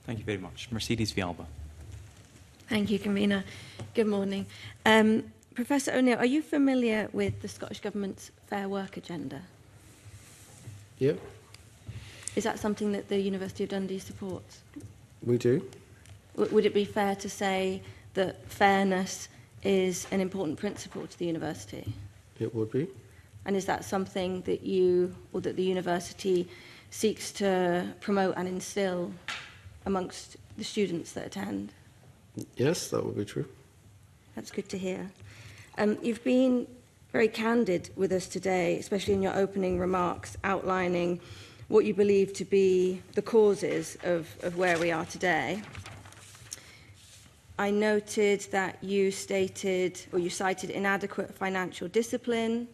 Thank you very much. Mercedes Vialba. Thank you, Convener. Good morning. Professor O'Neill, are you familiar with the Scottish Government's Fair Work agenda? Yeah. Is that something that the University of Dundee supports? We do. Would it be fair to say that fairness is an important principle to the university? It would be. And is that something that you or that the university seeks to promote and instill amongst the students that attend? Yes, that would be true. That's good to hear. You've been very candid with us today, especially in your opening remarks, outlining what you believe to be the causes of where we are today. I noted that you stated, or you cited, inadequate financial discipline,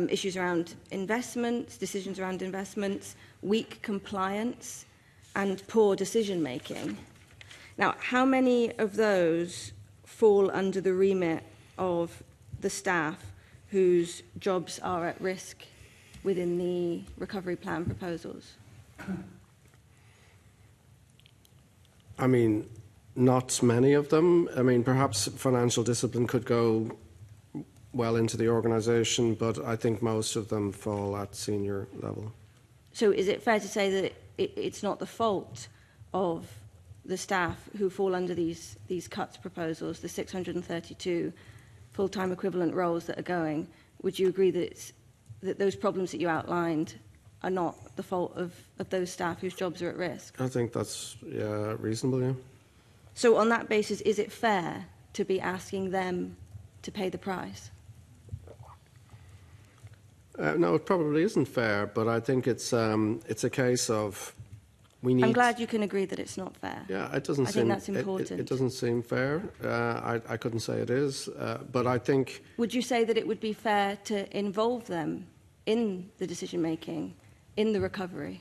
issues around investments, decisions around investments, weak compliance, and poor decision-making. Now, how many of those fall under the remit of the staff whose jobs are at risk within the recovery plan proposals? I mean, not many of them. I mean, perhaps financial discipline could go well into the organisation, but I think most of them fall at senior level. So is it fair to say that it's not the fault of the staff who fall under these cuts proposals, the 632 full-time equivalent roles that are going? Would you agree that those problems that you outlined are not the fault of those staff whose jobs are at risk? I think that's reasonable, yeah. So on that basis, is it fair to be asking them to pay the price? No, it probably isn't fair, but I think it's a case of we need... I'm glad you can agree that it's not fair. Yeah, it doesn't I seem... think that's important. It doesn't seem fair. I couldn't say it is, but I think... Would you say that it would be fair to involve them in the decision-making, in the recovery?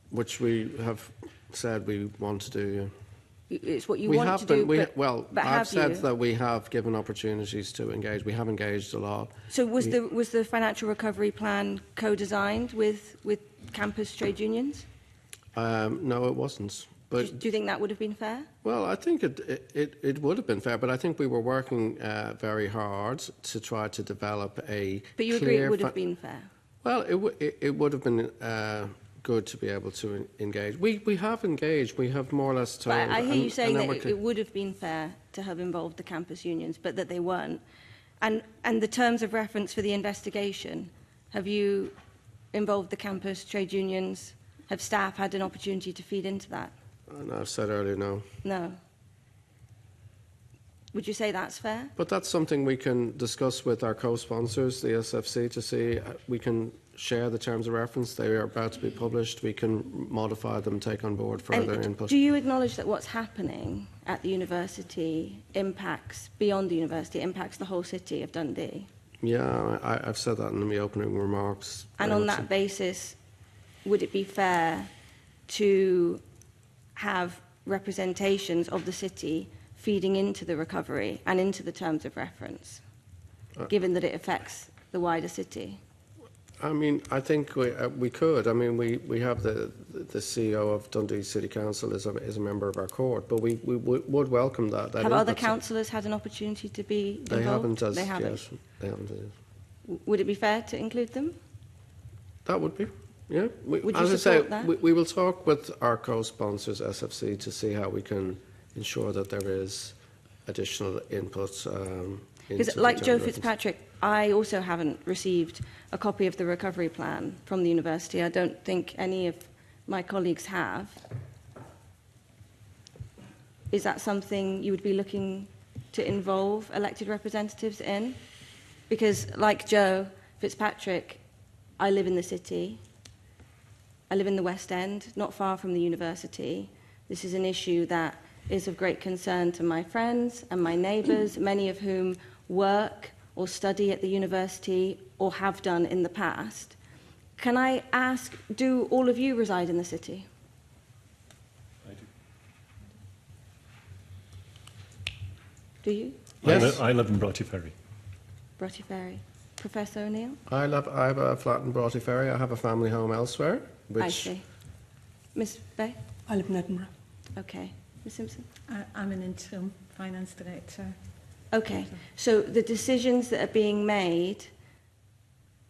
Which we have said we want to do, yeah. It's what you want to do, but I've said that we have given opportunities to engage. We have engaged a lot. So was the financial recovery plan co-designed with campus trade unions? No, it wasn't. But do you think that would have been fair? Well, I think it would have been fair, but I think we were working very hard to try to develop a But you agree it would have been fair? Well, it would have been good to be able to engage. We have engaged. We have more or less told... But I hear you saying that it would have been fair to have involved the campus unions, but that they weren't. And the terms of reference for the investigation, have you involved the campus trade unions? Have staff had an opportunity to feed into that? No, I've said earlier, no. No. Would you say that's fair? But that's something we can discuss with our co-sponsors, the SFC, to see we can share the terms of reference. They are about to be published. We can modify them, take on board further input. Do you acknowledge that what's happening at the university impacts, beyond the university, impacts the whole city of Dundee? Yeah, I've said that in my opening remarks. And on that basis, would it be fair to have representations of the city feeding into the recovery and into the terms of reference, given that it affects the wider city? I mean, I think we could. I mean, we have the CEO of Dundee City Council is a member of our court, but we would welcome that. Have other councillors had an opportunity to be involved? They haven't, they haven't. Yes, they haven't. Yes. Would it be fair to include them? That would be. Yeah. Would you as I say, that? we will talk with our co-sponsors, SFC, to see how we can ensure that there is additional input. Because, like Joe Fitzpatrick, I also haven't received a copy of the recovery plan from the university. I don't think any of my colleagues have. Is that something you would be looking to involve elected representatives in? Because, like Joe Fitzpatrick, I live in the city. I live in the West End, not far from the university. This is an issue that is of great concern to my friends and my neighbours, many of whom work or study at the university or have done in the past. Can I ask, do all of you reside in the city? I do. Do you? Yes. I live in Broughty Ferry. Broughty Ferry. Professor O'Neill? I have a flat in Broughty Ferry. I have a family home elsewhere. I see. Ms. Bay? I live in Edinburgh. Okay. Ms. Simpson? I'm an interim finance director. Okay. So the decisions that are being made,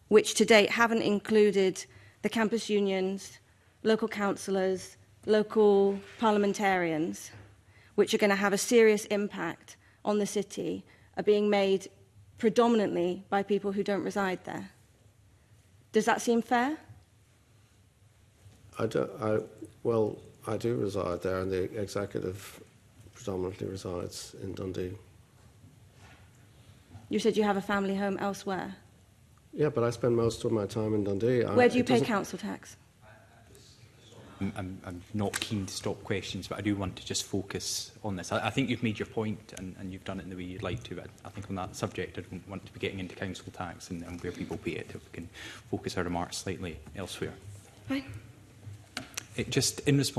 which to date haven't included the campus unions, local councillors, local parliamentarians, which are going to have a serious impact on the city, are being made predominantly by people who don't reside there. Does that seem fair? I do reside there, and the executive predominantly resides in Dundee. You said you have a family home elsewhere. Yeah, but I spend most of my time in Dundee. Where do you pay council tax? I'm not keen to stop questions, but I do want to just focus on this. I think you've made your point, and you've done it in the way you'd like to. But I think on that subject, I don't want to be getting into council tax and where people pay it. If we can focus our remarks slightly elsewhere. Fine. Just in response